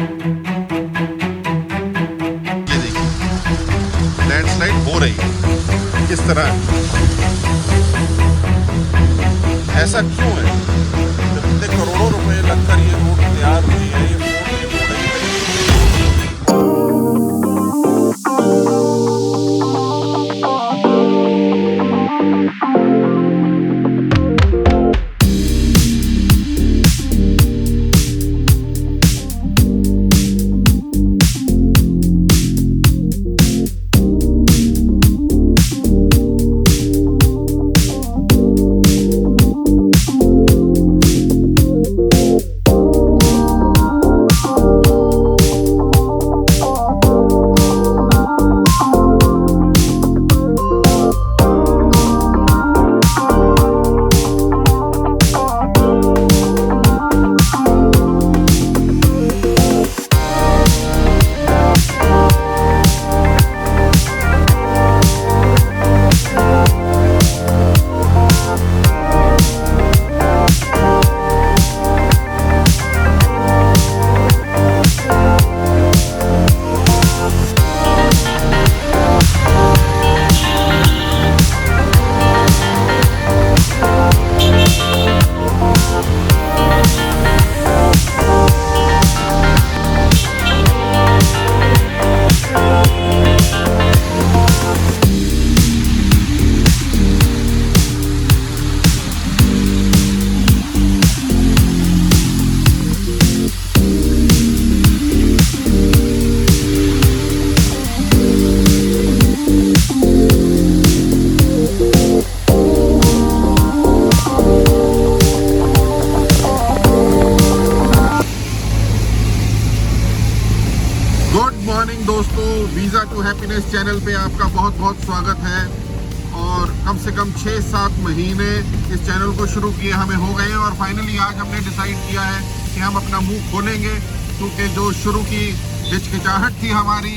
ये देखिए लैंडस्लाइड हो रही है किस तरह, ऐसा क्यों है? जब इतने करोड़ों रुपए लगकर ये रोड तैयार हुई है, ये दोस्तों, वीज़ा टू हैप्पीनेस चैनल पे आपका बहुत बहुत स्वागत है। और कम से कम 6-7 महीने इस चैनल को शुरू किए हमें हो गए हैं और फाइनली आज हमने डिसाइड किया है कि हम अपना मुंह खोलेंगे, क्योंकि जो शुरू की हिचकिचाहट थी हमारी,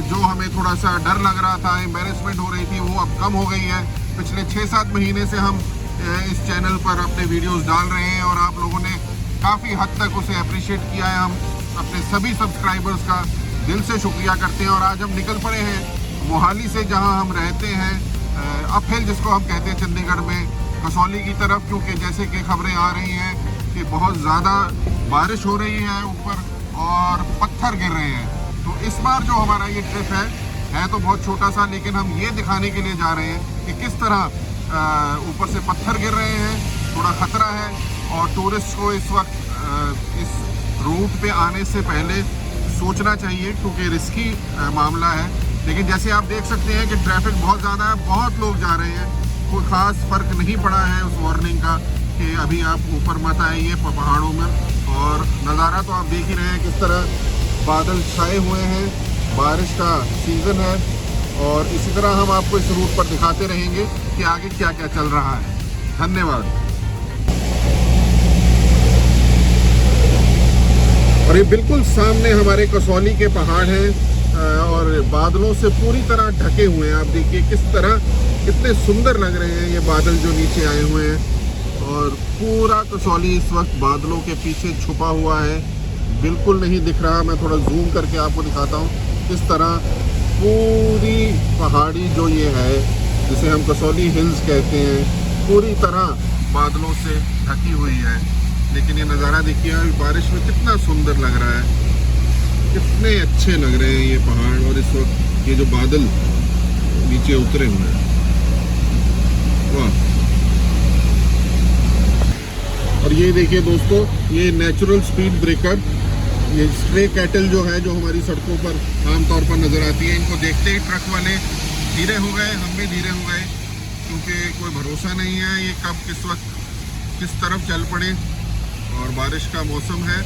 जो हमें थोड़ा सा डर लग रहा था, एम्बेरसमेंट हो रही थी, वो अब कम हो गई है। पिछले 6-7 महीने से हम इस चैनल पर अपने वीडियोज़ डाल रहे हैं और आप लोगों ने काफ़ी हद तक उसे अप्रिशिएट किया है। हम अपने सभी सब्सक्राइबर्स का दिल से शुक्रिया करते हैं। और आज हम निकल पड़े हैं मोहाली से, जहां हम रहते हैं, अप हिल जिसको हम कहते हैं चंडीगढ़ में, कसौली की तरफ, क्योंकि जैसे कि खबरें आ रही हैं कि बहुत ज़्यादा बारिश हो रही है ऊपर और पत्थर गिर रहे हैं। तो इस बार जो हमारा ये ट्रिप है तो बहुत छोटा सा, लेकिन हम ये दिखाने के लिए जा रहे हैं कि किस तरह ऊपर से पत्थर गिर रहे हैं, थोड़ा ख़तरा है। और टूरिस्ट को इस वक्त इस रूट पे आने से पहले सोचना चाहिए, क्योंकि रिस्की मामला है। लेकिन जैसे आप देख सकते हैं कि ट्रैफिक बहुत ज़्यादा है, बहुत लोग जा रहे हैं। कोई ख़ास फ़र्क नहीं पड़ा है उस वार्निंग का कि अभी आप ऊपर मत आइए पहाड़ों में। और नज़ारा तो आप देख ही रहे हैं किस तरह बादल छाए हुए हैं, बारिश का सीज़न है। और इसी तरह हम आपको इस रूट पर दिखाते रहेंगे कि आगे क्या क्या चल रहा है। धन्यवाद। और ये बिल्कुल सामने हमारे कसौली के पहाड़ हैं और बादलों से पूरी तरह ढके हुए हैं। आप देखिए किस तरह, कितने सुंदर लग रहे हैं ये बादल जो नीचे आए हुए हैं। और पूरा कसौली इस वक्त बादलों के पीछे छुपा हुआ है, बिल्कुल नहीं दिख रहा। मैं थोड़ा जूम करके आपको दिखाता हूँ किस तरह पूरी पहाड़ी जो ये है, जिसे हम कसौली हिल्स कहते हैं, पूरी तरह बादलों से ढकी हुई है। लेकिन ये नज़ारा देखिए, बारिश में कितना सुंदर लग रहा है, कितने अच्छे लग रहे हैं ये पहाड़। और इस वक्त ये जो बादल नीचे उतरे हुए हैं, वाह। और ये देखिए दोस्तों, ये नेचुरल स्पीड ब्रेकर, ये स्ट्रे कैटल जो है, जो हमारी सड़कों पर आमतौर पर नज़र आती है, इनको देखते ही ट्रक वाले धीरे हो गए, हम भी धीरे हो गए, क्योंकि कोई भरोसा नहीं है ये कब किस वक्त किस तरफ चल पड़े। और बारिश का मौसम है,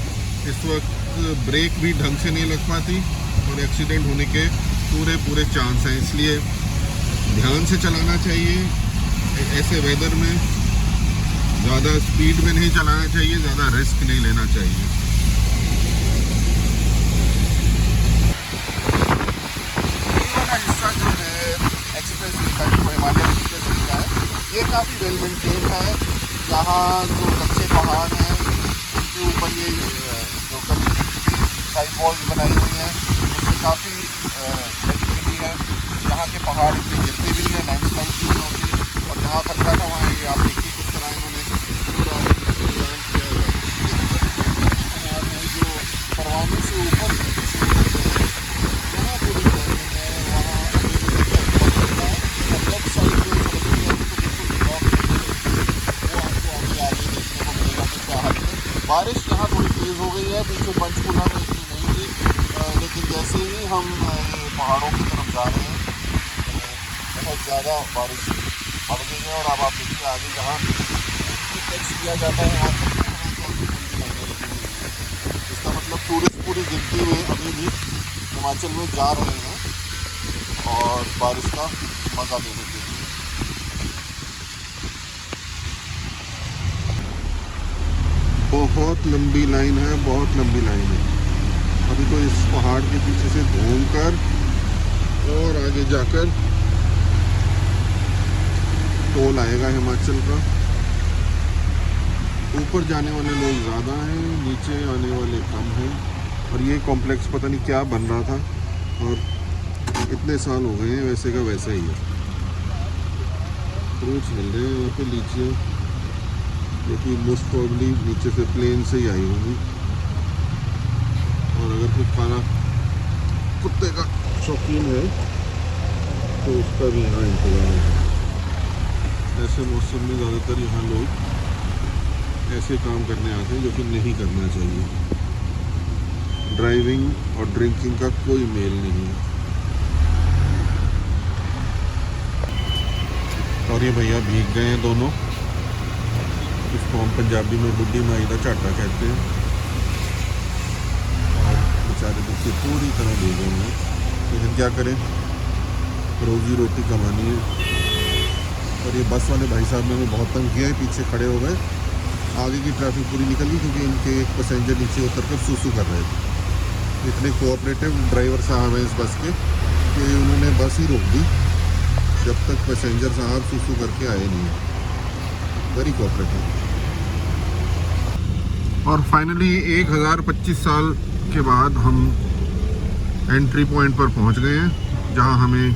इस वक्त ब्रेक भी ढंग से नहीं लग पाती और एक्सीडेंट होने के पूरे चांस हैं। इसलिए ध्यान से चलाना चाहिए ऐसे वेदर में, ज़्यादा स्पीड में नहीं चलाना चाहिए, ज़्यादा रिस्क नहीं लेना चाहिए। हिस्सा जो है एक्सप्रेस का, जो हिमालय एक्सप्रेस का है, ये काफ़ी वेल मेंटेन है। यहाँ जो कच्चे पहाड़ हैं उनके ऊपर ये जो साइड वॉल्स बनाई हुई हैं, जिससे काफ़ी हेल्पफुली है। यहाँ के पहाड़ इतने गिरते भी नहीं है, लैंडस्लाइड भी नहीं होती, और जहाँ खतरा था वहाँ ये आप देखिए किस तरह इन्होंने पूरा इंतजाम किया है। पहाड़ है जो परवाने से ऊपर जहाँ पूरी जमीन है वहाँ मतलब साइड में वो आपको आगे देखने को मिलेगा कि क्या हाल है। बारिश यहाँ थोड़ी तेज़ हो गई है, पीछे पंचकुला में इतनी नहीं थी, लेकिन जैसे ही हम ये पहाड़ों की तरफ जा रहे हैं बहुत ज़्यादा बारिश बढ़ गई है। और अब आप देखिए आगे जहाँ टैक्स किया जाता है वहाँ इसका मतलब टूरिस्ट पूरी गिनती में अभी भी हिमाचल में जा रहे हैं और बारिश का मज़ा लेने के लिए। बहुत लंबी लाइन है, बहुत लंबी लाइन है। अभी तो इस पहाड़ के पीछे से घूमकर और आगे जाकर टोल आएगा हिमाचल का। ऊपर जाने वाले लोग ज़्यादा हैं, नीचे आने वाले कम हैं। और ये कॉम्प्लेक्स पता नहीं क्या बन रहा था और इतने साल हो गए हैं, वैसे का वैसा ही है। फ्रूट्स मिल रहे हैं यहाँ पे, लीचियाँ जो कि मोस्ट प्रॉब्ली नीचे से प्लेन से ही आई होंगी। और अगर कुछ खाना कुत्ते का शौकीन है तो उसका भी यहाँ इंतज़ाम है। ऐसे मौसम में ज़्यादातर यहाँ लोग ऐसे काम करने आते हैं जो कि नहीं करना चाहिए। ड्राइविंग और ड्रिंकिंग का कोई मेल नहीं है। और ये भैया भीग गए हैं दोनों, इसको हम पंजाबी में बुड्ढी माई का झाटा कहते हैं। और बेचारे बच्चे पूरी तरह भीगे हुए हैं, लेकिन क्या करें, रोज़ी रोटी कमानी है। और ये बस वाले भाई साहब ने हमें बहुत तंग किया है, पीछे खड़े हो गए। आगे की ट्रैफिक पूरी निकल गई क्योंकि इनके एक पैसेंजर नीचे उतर कर सूसू कर रहे थे। इतने कोऑपरेटिव ड्राइवर साहब हैं इस बस के कि उन्होंने बस ही रोक दी जब तक पैसेंजर साहब सूसू करके आए नहीं। Very cooperative. और फाइनली 1025 साल के बाद हम एंट्री पॉइंट पर पहुंच गए हैं, जहां हमें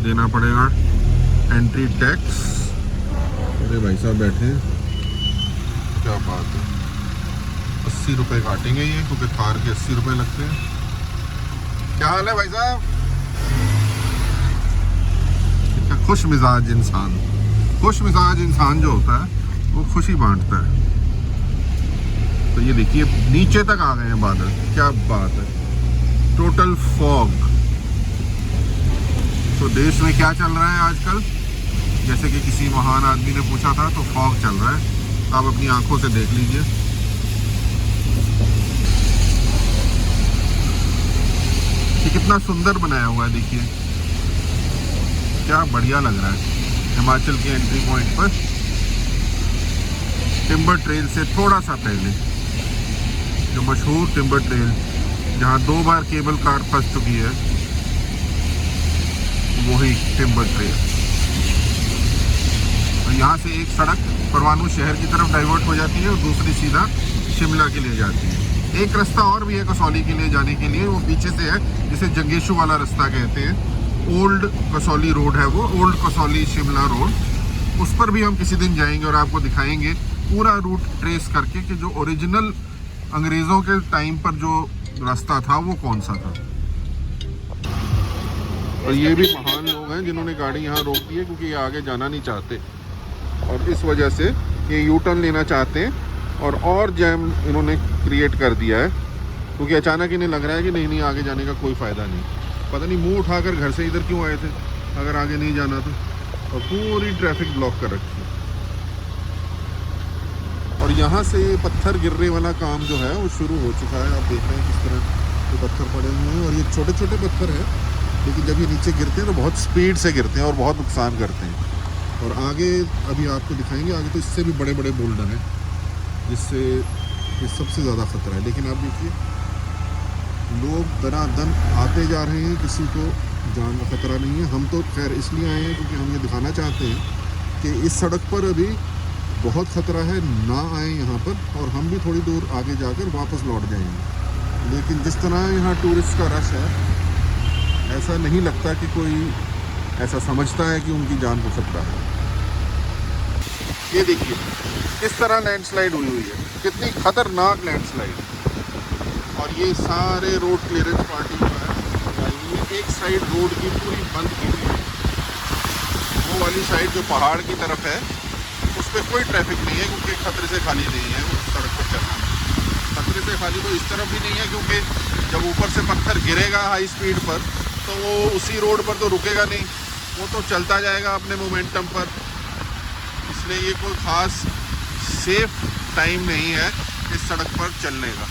देना पड़ेगा एंट्री टैक्स। अरे भाई साहब बैठे हैं, क्या बात है। 80 रुपये काटेंगे ये, क्योंकि कार के 80 रुपये लगते हैं। क्या हाल है भाई साहब? इतना खुश मिजाज इंसान, खुश मिजाज इंसान जो होता है वो खुशी बांटता है। तो ये देखिए नीचे तक आ गए हैं बादल, क्या बात है। Total fog. तो देश में क्या चल रहा है आजकल, जैसे कि किसी महान आदमी ने पूछा था, तो फॉग चल रहा है। आप अपनी आंखों से देख लीजिए। ये कितना सुंदर बनाया हुआ है, देखिए क्या बढ़िया लग रहा है। हिमाचल के एंट्री पॉइंट पर टिम्बर ट्रेल से थोड़ा सा पहले जो मशहूर टिम्बर ट्रेल, जहाँ 2 बार केबल कार फंस चुकी है, वही टिम्बर ट्रेल। और यहाँ से एक सड़क परवाणू शहर की तरफ डाइवर्ट हो जाती है और दूसरी सीधा शिमला के लिए जाती है। एक रास्ता और भी है कसौली के लिए जाने के लिए, वो पीछे से है, जिसे जंगेशु वाला रास्ता कहते हैं। ओल्ड कसौली रोड है वो, ओल्ड कसौली शिमला रोड। उस पर भी हम किसी दिन जाएंगे और आपको दिखाएंगे पूरा रूट ट्रेस करके कि जो ओरिजिनल अंग्रेज़ों के टाइम पर जो रास्ता था वो कौन सा था। और ये भी महान लोग हैं जिन्होंने गाड़ी यहाँ रोक दी है, क्योंकि ये आगे जाना नहीं चाहते और इस वजह से ये यू टर्न लेना चाहते हैं और जैम इन्होंने क्रिएट कर दिया है, क्योंकि अचानक इन्हें लग रहा है कि नहीं आगे जाने का कोई फ़ायदा नहीं। पता नहीं मुंह उठाकर घर से इधर क्यों आए थे अगर आगे नहीं जाना तो। और पूरी ट्रैफिक ब्लॉक कर रखी है। और यहाँ से पत्थर गिरने वाला काम जो है वो शुरू हो चुका है। आप देख रहे हैं किस तरह ये पत्थर पड़े हुए हैं, और ये छोटे छोटे पत्थर हैं, लेकिन जब ये नीचे गिरते हैं तो बहुत स्पीड से गिरते हैं और बहुत नुकसान करते हैं। और आगे अभी आपको दिखाएंगे, आगे तो इससे भी बड़े बड़े बोल्डर हैं, जिससे ये सबसे ज़्यादा ख़तरा है। लेकिन आप देखिए लोग दनादन आते जा रहे हैं, किसी को जान का ख़तरा नहीं है। हम तो खैर इसलिए आए हैं क्योंकि हम ये दिखाना चाहते हैं कि इस सड़क पर अभी बहुत ख़तरा है, ना आए यहाँ पर, और हम भी थोड़ी दूर आगे जाकर वापस लौट जाएंगे। लेकिन जिस तरह यहाँ टूरिस्ट का रश है, ऐसा नहीं लगता कि कोई ऐसा समझता है कि उनकी जान हो सकता है। ये देखिए किस तरह लैंडस्लाइड हुई हुई है, कितनी खतरनाक लैंडस्लाइड। और ये सारे रोड क्लियरेंस पार्टी जो है, एक साइड रोड की पूरी बंद की हुई है। वो वाली साइड जो पहाड़ की तरफ है उस पर कोई ट्रैफिक नहीं है, क्योंकि खतरे से खाली नहीं है उस सड़क पर चलना। खतरे से खाली तो इस तरफ भी नहीं है, क्योंकि जब ऊपर से पत्थर गिरेगा हाई स्पीड पर तो वो उसी रोड पर तो रुकेगा नहीं, वो तो चलता जाएगा अपने मोमेंटम पर। इसलिए ये कोई ख़ास सेफ टाइम नहीं है इस सड़क पर चलने का।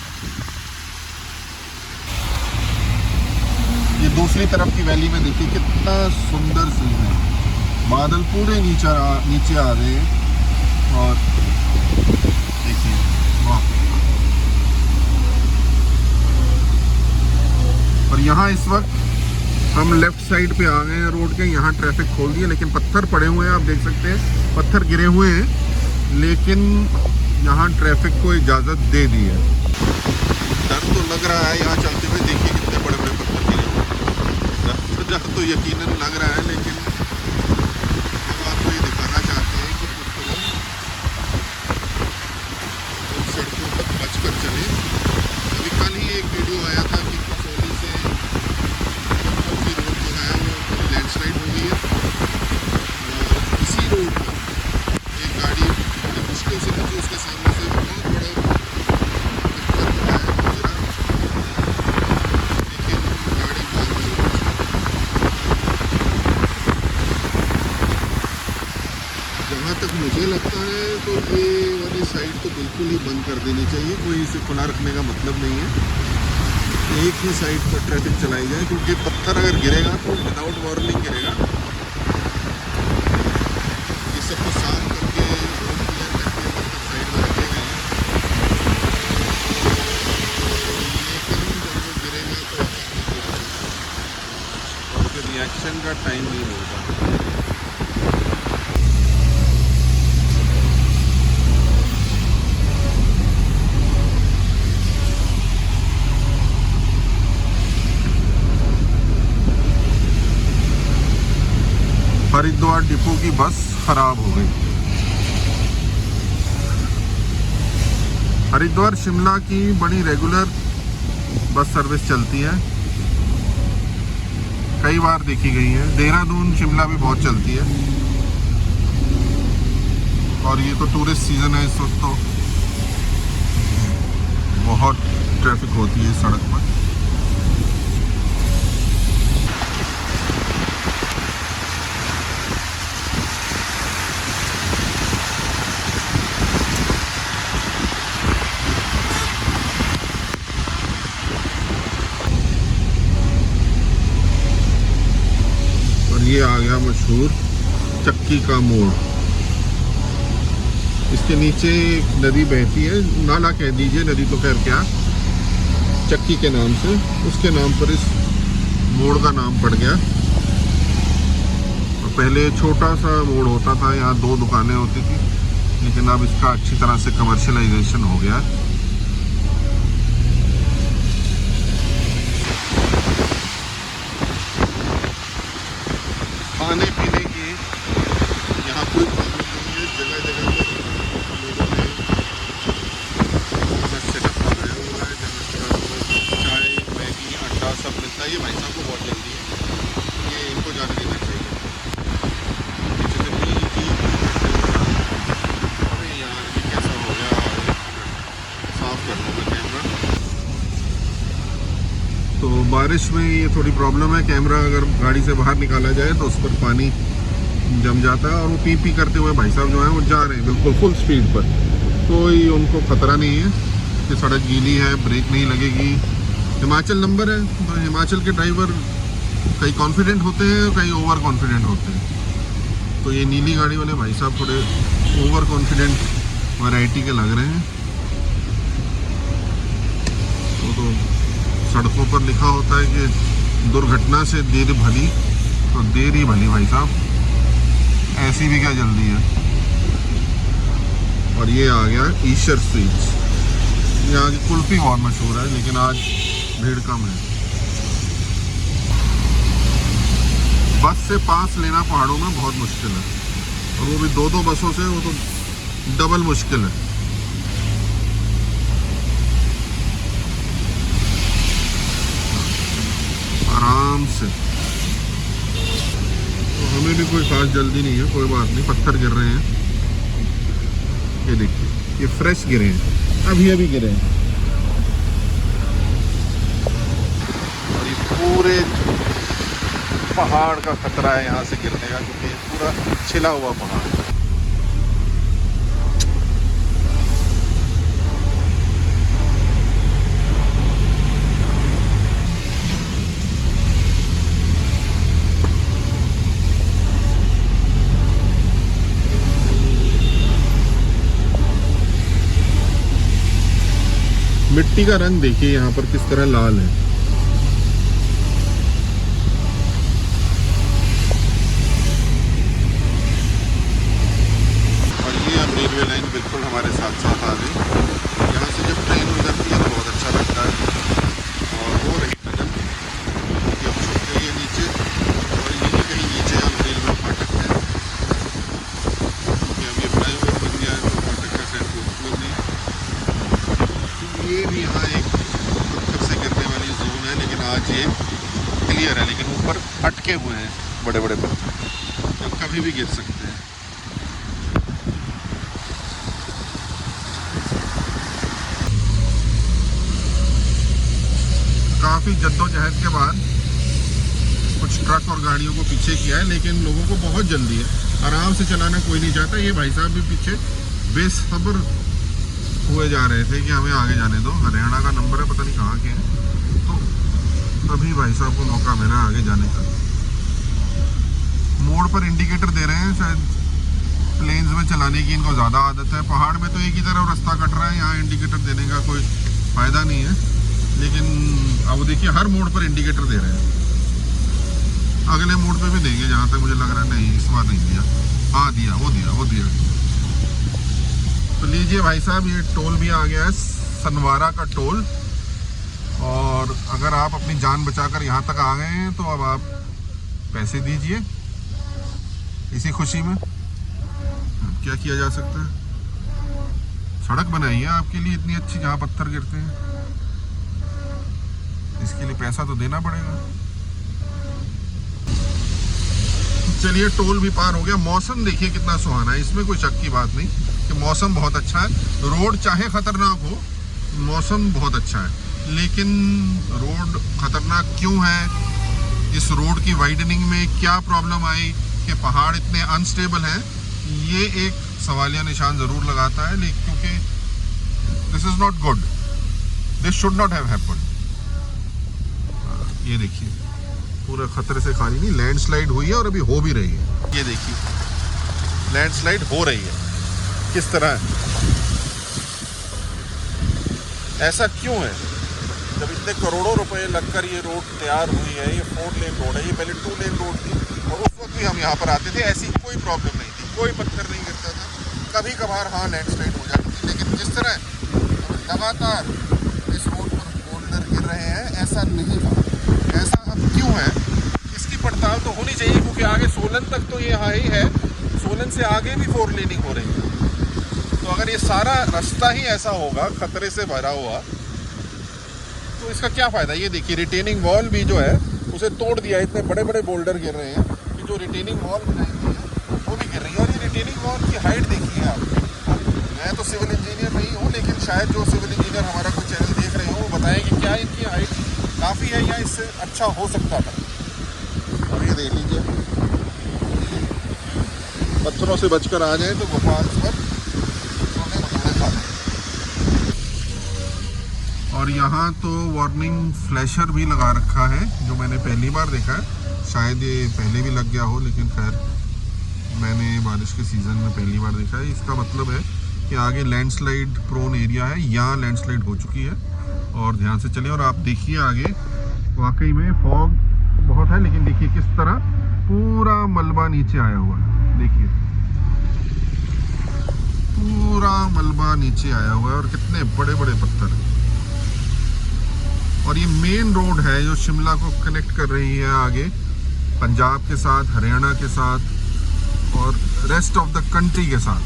ये दूसरी तरफ की वैली में देखिए कितना सुंदर सीन है, बादल पूरे नीचे आ गए हैं। और देखिए वाह। और यहाँ इस वक्त हम लेफ्ट साइड पे आ गए हैं रोड के, यहाँ ट्रैफिक खोल दिए, लेकिन पत्थर पड़े हुए हैं, आप देख सकते हैं पत्थर गिरे हुए हैं, लेकिन यहाँ ट्रैफिक को इजाज़त दे दी है। डर तो लग रहा है यहाँ चलते हुए, देखिए कितने बड़े बड़े पत्थर गिरे हुए हैं। डर तो यकीनन लग रहा है, लेकिन हम आपको ये दिखाना चाहते हैं कि सड़कों पर बचकर चले। अभी कल ही एक वीडियो आया था कि कसौली से की रोड जो है वो लैंडस्लाइड हो गई है, और इसी रोड पर एक गाड़ी बड़ी मुश्किल से बची, उसके सामने से बहुत बड़ा पत्थर जो है गुजरा, लेकिन गाड़ी बहुत बड़ी। जहाँ तक मुझे लगता है तो ये वाली साइड तो बिल्कुल ही बंद कर देनी चाहिए, कोई इसे खुला रखने का मतलब नहीं है। एक ही साइड पर ट्रैफिक चलाई जाए, क्योंकि पत्थर अगर गिरेगा तो विदाउट वार्निंग गिरेगा। ये सब को साफ करके रोड क्लियर करके पत्थर साइड में रखे गए हैं, लेकिन जब वो गिरेगा तो और फिर रिएक्शन का टाइम नहीं मिलता। हरिद्वार डिपो की बस खराब हो गई। हरिद्वार शिमला की बड़ी रेगुलर बस सर्विस चलती है, कई बार देखी गई है। देहरादून शिमला भी बहुत चलती है, और ये तो टूरिस्ट सीजन है, इस वक्त तो बहुत ट्रैफिक होती है इस सड़क पर। ये आ गया मशहूर चक्की का मोड़। इसके नीचे एक नदी बहती है, नाला कह दीजिए, नदी तो खैर क्या, चक्की के नाम से, उसके नाम पर इस मोड़ का नाम पड़ गया। और पहले छोटा सा मोड़ होता था, यहाँ 2 दुकानें होती थी, लेकिन अब इसका अच्छी तरह से कमर्शियलाइजेशन हो गया। खाने पीने की यहाँ कोई प्रॉब्लम नहीं है, जगह जगह पर लोगों ने अपना सेटअप बनाया हुआ है, जहाँ पर चाय, मैगी, अंडा सब मिलता है। ये भाई साहब को बहुत जल्दी है, ये इनको जाने देना चाहिए। अरे यार ये कैसा हो गया, साफ कर लूँगा कैमरा। तो बारिश में ये थोड़ी प्रॉब्लम है, कैमरा अगर गाड़ी से बाहर निकाला जाए तो उस पर पानी जम जाता है, और वो पी पी करते हुए भाई साहब जो हैं वो जा रहे हैं बिल्कुल फुल स्पीड पर। कोई उनको ख़तरा नहीं है कि सड़क गीली है, ब्रेक नहीं लगेगी। हिमाचल नंबर है, तो हिमाचल के ड्राइवर कई कॉन्फिडेंट होते हैं और कई ओवर कॉन्फिडेंट होते हैं। तो ये नीली गाड़ी वाले भाई साहब थोड़े ओवर कॉन्फिडेंट वैरायटी के लग रहे हैं। तो सड़कों पर लिखा होता है कि दुर्घटना से देर भली, तो देर ही भली भाई साहब, ऐसी भी क्या जल्दी है। और ये आ गया ईशर स्वीट्स। यहाँ की कुल्फ़ी बहुत मशहूर है, लेकिन आज भीड़ कम है। बस से पास लेना पहाड़ों में बहुत मुश्किल है, और वो भी दो बसों से, वो तो डबल मुश्किल है। आराम से, तो हमें भी कोई खास जल्दी नहीं है, कोई बात नहीं। पत्थर गिर रहे हैं, ये देखिए, ये फ्रेश गिरे हैं, अभी गिरे हैं। और ये पूरे पहाड़ का खतरा है यहाँ से गिरने का, क्योंकि पूरा छिला हुआ पहाड़ है। मिट्टी का रंग देखिए यहाँ पर किस तरह लाल है। और ये अब रेलवे लाइन बिल्कुल हमारे साथ साथ आ गई। यहाँ से जब ट्रेन गुजरती है तो बहुत अच्छा लगता है। और वो रही टनल, ये अब छुप गई है नीचे, और यही कहीं नीचे अब रेलवे फाटक है, क्योंकि अब ये फ्लाईओवर बन गया है तो फाटक का खैर कोई मतलब नहीं। ये भी यहाँ एक पत्थर से गिरने वाली जोन है, लेकिन आज ये क्लियर है, लेकिन ऊपर अटके हुए हैं बड़े बड़े पत्थर, जो कभी भी गिर सकते हैं। काफ़ी जद्दोजहद के बाद कुछ ट्रक और गाड़ियों को पीछे किया है, लेकिन लोगों को बहुत जल्दी है, आराम से चलाना कोई नहीं चाहता। ये भाई साहब भी पीछे बेसब्र हुए जा रहे थे कि हमें आगे जाने दो। हरियाणा का नंबर है, पता नहीं कहाँ के हैं, तो तभी भाई साहब को मौका मिला आगे जाने का। मोड़ पर इंडिकेटर दे रहे हैं, शायद प्लेन्स में चलाने की इनको ज़्यादा आदत है। पहाड़ में तो एक ही तरफ रास्ता कट रहा है, यहाँ इंडिकेटर देने का कोई फ़ायदा नहीं है। लेकिन अब देखिए हर मोड़ पर इंडिकेटर दे रहे हैं। अगले मोड़ पे भी देंगे, जहाँ तक मुझे लग रहा है। नहीं, इस बार नहीं दिया। हाँ दिया, वो दिया। तो लीजिए भाई साहब, ये टोल भी आ गया है, सनवारा का टोल। और अगर आप अपनी जान बचाकर यहाँ तक आ गए हैं तो अब आप पैसे दीजिए इसी खुशी में। क्या किया जा सकता है। सड़क बनाई है आपके लिए इतनी अच्छी, जहाँ पत्थर गिरते हैं, इसके लिए पैसा तो देना पड़ेगा। चलिए, टोल भी पार हो गया। मौसम देखिए कितना सुहाना है, इसमें कोई शक की बात नहीं कि मौसम बहुत अच्छा है। रोड चाहे खतरनाक हो, मौसम बहुत अच्छा है। लेकिन रोड खतरनाक क्यों है, इस रोड की वाइडनिंग में क्या प्रॉब्लम आई कि पहाड़ इतने अनस्टेबल हैं, ये एक सवालिया निशान ज़रूर लगाता है। लेकिन क्योंकि this is not good, this should not have happened. ये देखिए पूरा खतरे से खाली नहीं, लैंडस्लाइड हुई है और अभी हो भी रही है। ये देखिए लैंडस्लाइड हो रही है किस तरह है। ऐसा क्यों है? जब इतने करोड़ों रुपए लगकर ये रोड तैयार हुई है, ये 4 लेन रोड है, ये पहले 2 लेन रोड थी, और उस वक्त भी हम यहाँ पर आते थे, ऐसी कोई प्रॉब्लम नहीं थी, कोई पत्थर नहीं गिरता था। कभी कभार हाँ लैंडस्लाइड हो जाती थी, लेकिन जिस तरह लगातार इस रोड पर बोल्डर गिर रहे हैं, ऐसा नहीं था। ऐसा अब क्यों है, इसकी पड़ताल तो होनी चाहिए, क्योंकि आगे सोलन तक तो ये हाई है, सोलन से आगे भी 4 लेनिंग हो रही है। तो अगर ये सारा रास्ता ही ऐसा होगा खतरे से भरा हुआ, तो इसका क्या फ़ायदा। ये देखिए रिटेनिंग वॉल भी जो है उसे तोड़ दिया, इतने बड़े बड़े बोल्डर गिर रहे हैं कि जो रिटेनिंग वॉल बनाई गई है वो भी गिर रही है। और ये रिटेनिंग वॉल की हाइट देखिए आप। मैं तो सिविल इंजीनियर नहीं हूँ, लेकिन शायद जो सिविल इंजीनियर हमारा कोई चैनल देख रहे हो वो बताएं कि क्या इनकी हाइट काफ़ी है या इससे अच्छा हो सकता था। और ये देख लीजिए, पत्थरों से बचकर आ जाए तो भोपाल पर सोने भटूरे खा लें। और यहाँ तो वार्निंग फ्लैशर भी लगा रखा है, जो मैंने पहली बार देखा है। शायद ये पहले भी लग गया हो, लेकिन खैर मैंने बारिश के सीज़न में पहली बार देखा है। इसका मतलब है कि आगे लैंडस्लाइड प्रोन एरिया है, यहाँ लैंडस्लाइड हो चुकी है, और ध्यान से चलें। और आप देखिए आगे वाकई में फॉग बहुत है, लेकिन देखिए किस तरह पूरा मलबा नीचे आया हुआ है। देखिए पूरा मलबा नीचे आया हुआ है, और कितने बड़े बड़े पत्थर हैं। और ये मेन रोड है जो शिमला को कनेक्ट कर रही है आगे पंजाब के साथ, हरियाणा के साथ और रेस्ट ऑफ द कंट्री के साथ।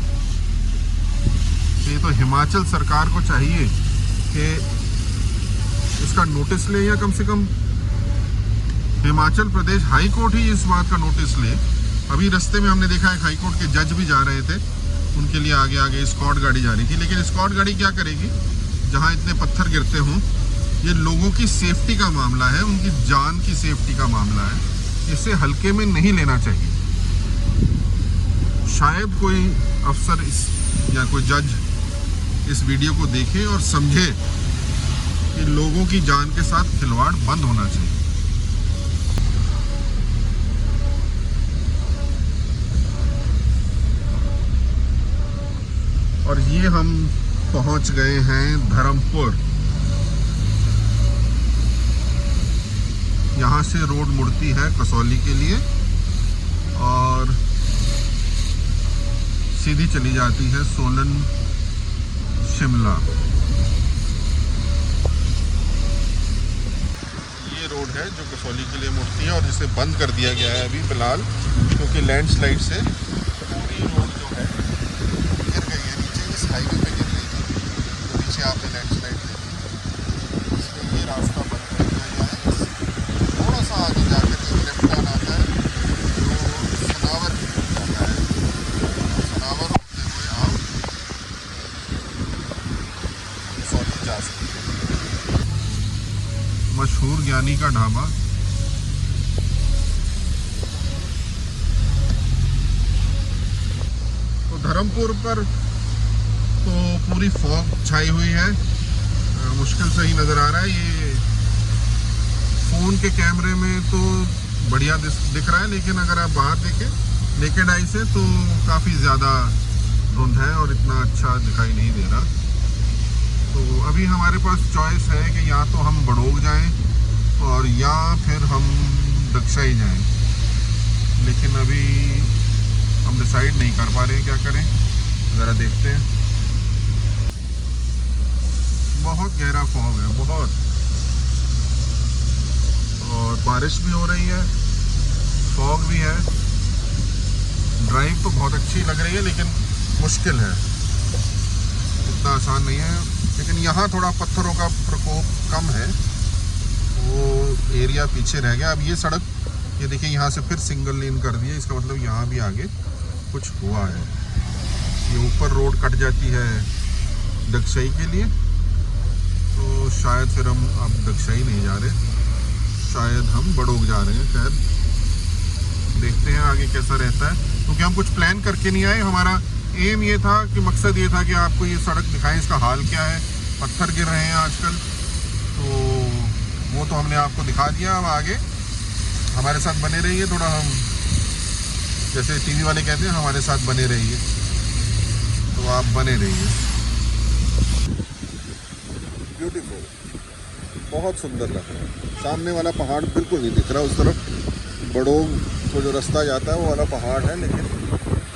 ये तो हिमाचल सरकार को चाहिए कि इसका नोटिस ले, या कम से कम हिमाचल प्रदेश हाई कोर्ट ही इस बात का नोटिस ले। अभी रास्ते में हमने देखा है हाई कोर्ट के जज भी जा रहे थे, उनके लिए आगे आगे स्कॉट गाड़ी जा रही थी। लेकिन स्कॉट गाड़ी क्या करेगी जहाँ इतने पत्थर गिरते हों? ये लोगों की सेफ्टी का मामला है, उनकी जान की सेफ्टी का मामला है, इसे हल्के में नहीं लेना चाहिए। शायद कोई अफसर या कोई जज इस वीडियो को देखे और समझे कि लोगों की जान के साथ खिलवाड़ बंद होना चाहिए। और ये हम पहुंच गए हैं धर्मपुर। यहाँ से रोड मुड़ती है कसौली के लिए और सीधी चली जाती है सोलन शिमला। ये रोड है जो कसौली के लिए मुड़ती है और जिसे बंद कर दिया गया है अभी फिलहाल, क्योंकि लैंडस्लाइड से पूरी रोड जो है गिर गई है नीचे। इस हाईवे पे गिर रही थी, तो पीछे आपने लैंडस्लाइड देखी, इसलिए ये रास्ता बंद कर दिया गया है। थोड़ा सा आगे जाकर एक लेफ्ट टर्न आता है जो सनावर जाता है। सनावर होते हुए आप कसौली जा सकते हैं। मशहूर ज्ञानी का ढाबा। तो धर्मपुर पर तो पूरी फॉग छाई हुई है, मुश्किल से ही नज़र आ रहा है। ये फ़ोन के कैमरे में तो बढ़िया दिख रहा है, लेकिन अगर आप बाहर देखें नेकेड आई से तो काफ़ी ज़्यादा धुंध है और इतना अच्छा दिखाई नहीं दे रहा। तो अभी हमारे पास चॉइस है कि या तो हम बड़ोग जाएं और या फिर हम दक्षाई जाएं, लेकिन अभी हम डिसाइड नहीं कर पा रहे हैं क्या करें। ज़रा देखते हैं। बहुत गहरा फॉग है, बहुत, और बारिश भी हो रही है, फॉग भी है। ड्राइव तो बहुत अच्छी लग रही है लेकिन मुश्किल है, इतना आसान नहीं है। लेकिन यहाँ थोड़ा पत्थरों का प्रकोप कम है, वो एरिया पीछे रह गया। अब ये सड़क, ये देखिए यहाँ से फिर सिंगल लेन कर दिया, इसका मतलब यहाँ भी आगे कुछ हुआ है। ये ऊपर रोड कट जाती है दक्षाई के लिए, तो शायद फिर हम अब दक्षाई नहीं जा रहे, शायद हम बड़ोग जा रहे हैं। खैर देखते हैं आगे कैसा रहता है, क्योंकि हम कुछ प्लान करके नहीं आए। हमारा एम ये था कि मकसद ये था कि आपको ये सड़क दिखाएं, इसका हाल क्या है। पत्थर गिर रहे हैं आजकल, तो वो तो हमने आपको दिखा दिया। अब आगे हमारे साथ बने रहिए, थोड़ा हम जैसे टीवी वाले कहते हैं हमारे साथ बने रहिए, तो आप बने रहिए। ब्यूटीफुल, बहुत सुंदर लग रहा है। सामने वाला पहाड़ बिल्कुल नहीं दिख रहा, उस तरफ बड़ोग को जो रास्ता जाता है वो वाला पहाड़ है, लेकिन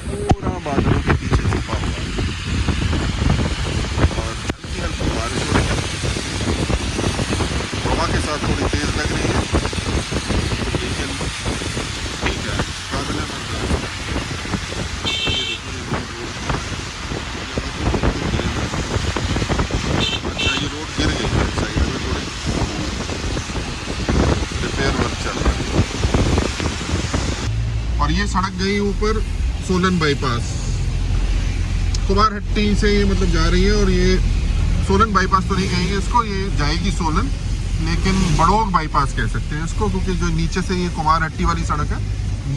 पूरा बादलों के पीछे छुपा हुआ है और हल्की हल्की बारिश हो रही है, हवा के साथ थोड़ी तेज लग रही है, लेकिन ठीक है, काबिल मंजर। अच्छा, ये रोड गिर गई है साइड में, थोड़ी रिपेयर वर्क चल रहा है। और ये सड़क गई ऊपर सोलन बाईपास, कुमारहट्टी से ये मतलब जा रही है। और ये सोलन बाईपास तो नहीं कहेंगे इसको, ये जाएगी सोलन, लेकिन बड़ोग बाईपास कह सकते हैं इसको, क्योंकि जो नीचे से ये कुमारहट्टी वाली सड़क है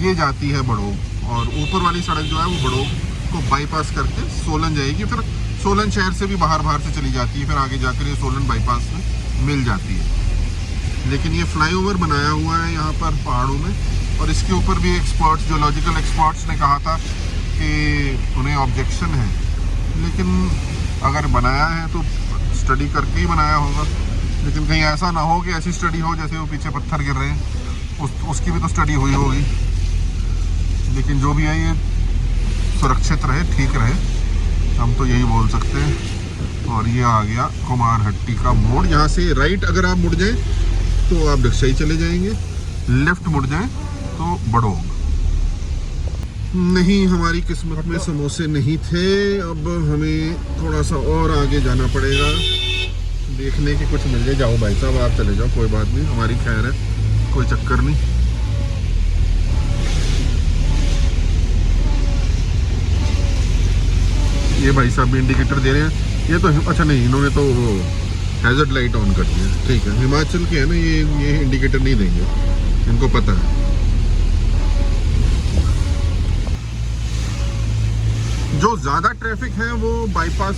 ये जाती है बड़ोग, और ऊपर वाली सड़क जो है वो बड़ोग को बाईपास करके सोलन जाएगी। फिर सोलन शहर से भी बाहर से चली जाती है, फिर आगे जाकर ये सोलन बाईपास में मिल जाती है। लेकिन ये फ्लाईओवर बनाया हुआ है यहाँ पर पहाड़ों में, और इसके ऊपर भी एक्सपर्ट्स, जियोलॉजिकल एक्सपर्ट्स ने कहा था कि उन्हें ऑब्जेक्शन है, लेकिन अगर बनाया है तो स्टडी करके ही बनाया होगा। लेकिन कहीं ऐसा ना हो कि ऐसी स्टडी हो जैसे वो पीछे पत्थर गिर रहे हैं, उसकी भी तो स्टडी हुई होगी। लेकिन जो भी है ये सुरक्षित रहे, ठीक रहे, हम तो यही बोल सकते हैं। और ये आ गया कुमारहट्टी का मोड़। यहाँ से राइट अगर आप मुड़ जाएं तो आप डिक्साई चले जाएंगे, लेफ्ट मुड़ जाएं तो बड़ोग। नहीं, हमारी किस्मत में समोसे नहीं थे। अब हमें थोड़ा सा और आगे जाना पड़ेगा, देखने के कुछ मिल जाए। जाओ भाई साहब, आप चले जाओ, कोई बात नहीं, हमारी खैर है, कोई चक्कर नहीं। ये भाई साहब भी इंडिकेटर दे रहे हैं। ये तो अच्छा नहीं, इन्होंने तो वो हैजर्ड लाइट ऑन कर दी है। ठीक है, हिमाचल के है ना, ये इंडिकेटर नहीं देंगे, इनको पता है। जो ज़्यादा ट्रैफिक है वो बाईपास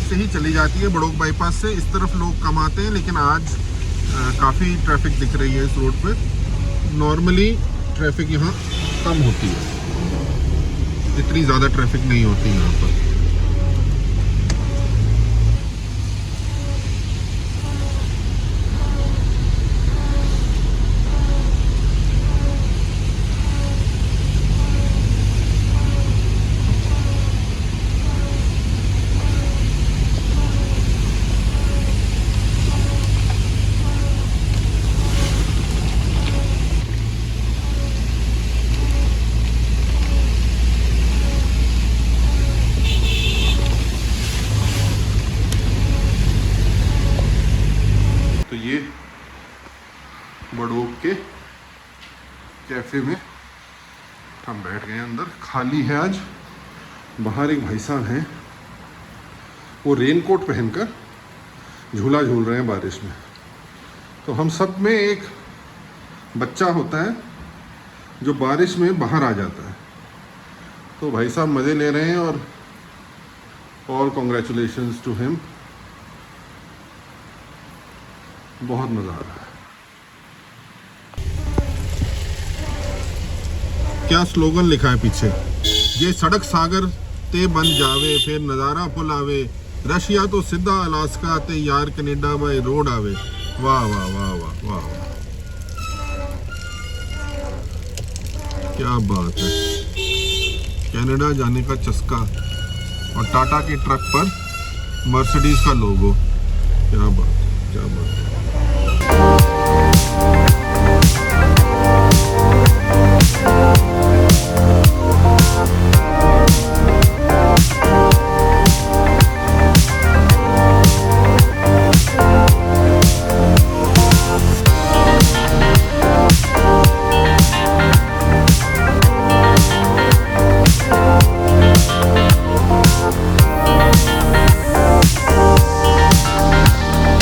से ही चली जाती है, बड़ोग बाईपास से। इस तरफ लोग कम आते हैं, लेकिन आज काफ़ी ट्रैफिक दिख रही है इस रोड पे। नॉर्मली ट्रैफिक यहाँ कम होती है, इतनी ज़्यादा ट्रैफिक नहीं होती यहाँ पर। तो ये बड़ोग के कैफे में हम बैठ गए अंदर, खाली है आज। बाहर एक भाई साहब हैं, वो रेनकोट पहनकर झूला झूल रहे हैं बारिश में। तो हम सब में एक बच्चा होता है जो बारिश में बाहर आ जाता है। तो भाई साहब मज़े ले रहे हैं और ऑल कॉन्ग्रेचुलेशंस टू हिम। बहुत मज़ा आ रहा है। क्या स्लोगन लिखा है पीछे? ये सड़क सागर ते बन जावे, फिर नज़ारा पुल आवे, रशिया तो सीधा अलास्का ते यार कनेडा बाय रोड आवे। वाह वाह वाह वाह वाह, क्या बात है। कनाडा जाने का चस्का और टाटा के ट्रक पर मर्सिडीज का लोगो, क्या बात है।